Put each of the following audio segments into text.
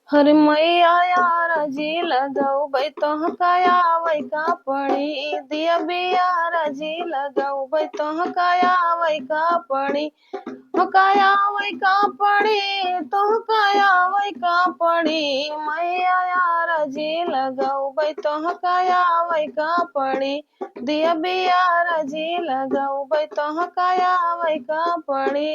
हर मैया यार जी लगाऊ बै तोह काया वै का पड़ी दिया बियार जी लगाऊ बै तोह काया वै का पड़ी हो काया वै का पड़ी तोह काया वै का पड़ी मैया यार जी लगाऊ बै तोह काया वै का पड़ी दिया बियार जी लगाऊ बै तोह काया वै का पड़ी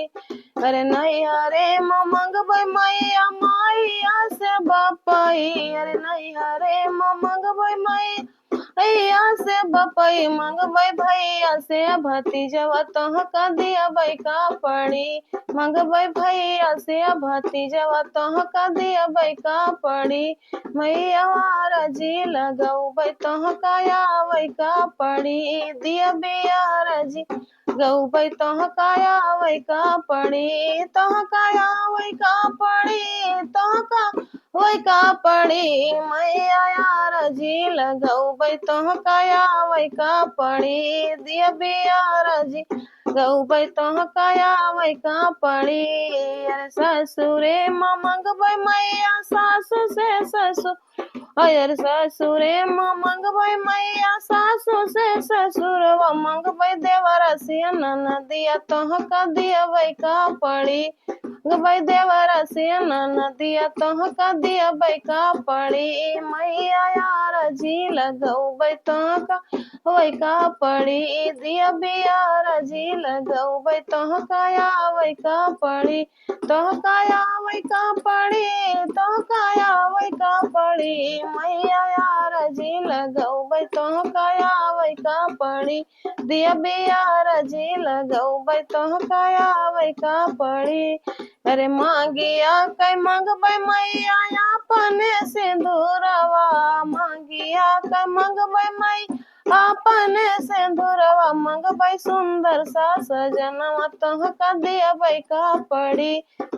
अरे नहीं अरे मंगबै मैया मैया से बापई अरे नहीं अरे मंगबै मैया से बपई मंगबै भैया से भतीजवा तोह का दिया का पड़ी मंगबै भैया से भतीजवा तोह का दिया का पड़ी मैया जी लगऊ तोह काया का पड़ी दिया बिया जी गौबै तोह काया वै का पड़ी तोह काया वै का पड़ी तोह का वै का पड़ी मैया यार जी लगौबै तोह काया वै का पड़ी दिया बियार जी गौबै तोह काया वै का पड़ी अरे ससुरे मंगबै मैया सासु से ससुर अयर ससुरे मंगबै मैया सासु से ससुर मंगबै देवर से ननदिया तोह का दिया का पड़ी गबै देवर से ननदिया तोह का दिया का पड़ी मैया यार जी लगौबै तोह का वै का पड़ी दिया बियार जी लगौबै तोह काया वै का पड़ी तोह काया वै का पड़ी तोह काया वै का पड़ी मैया यार जी लगौबै तोह काया वै का पड़ी दिया बियार जी लगौबै तोह काया वै का पड़ी अरे मांगिया कै मंगबै मैया अपने सिंदूरवा मांगिया कै मंगबै मैया अपने सिंदूरवा मंगबै सुंदर सा सजनवा तोह का दिया का पड़ी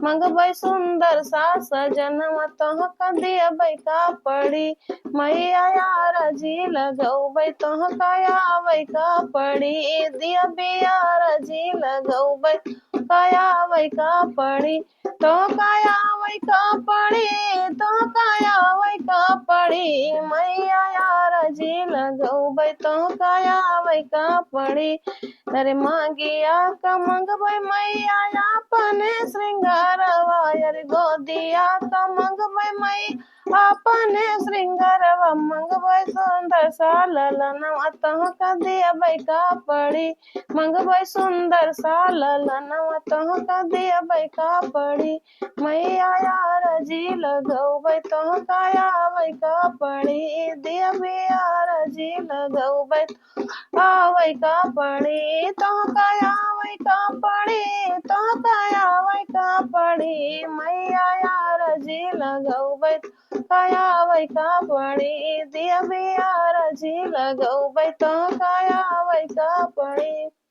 मंगबै सुंदर सा सजनवा तोह का दिया का पड़ी मैया यार जी लगौबै तोह काया वै का पड़ी दिया बियार जी लगौबै काया वै का पड़ी तोह काया वै का पड़ी तोह काया वै का पड़ी मैया यार जी लगौबै तोह काया वै का पड़ी अरे मांगिया का मंगबै मैया अपने श्रृंगारवा अरे गोदिया का मंगबै मैया अपने श्रृंगारवा मंगबै सुंदर सा ललनवा तोह का दिया का पड़ी मंगबै सुंदर सा ललनवा तोह का दिया का पड़ी मैया यार जी लगौबै तोह काया वै का पड़ी दिया बियार जी लगौबै वै का पड़ी तोह काया वै का पड़ी तोह काया वै का पड़ी मैया यार जी लगौबै काया वै का पड़ी दिया बियार जी लगौबै तोह काया वै का पड़ी।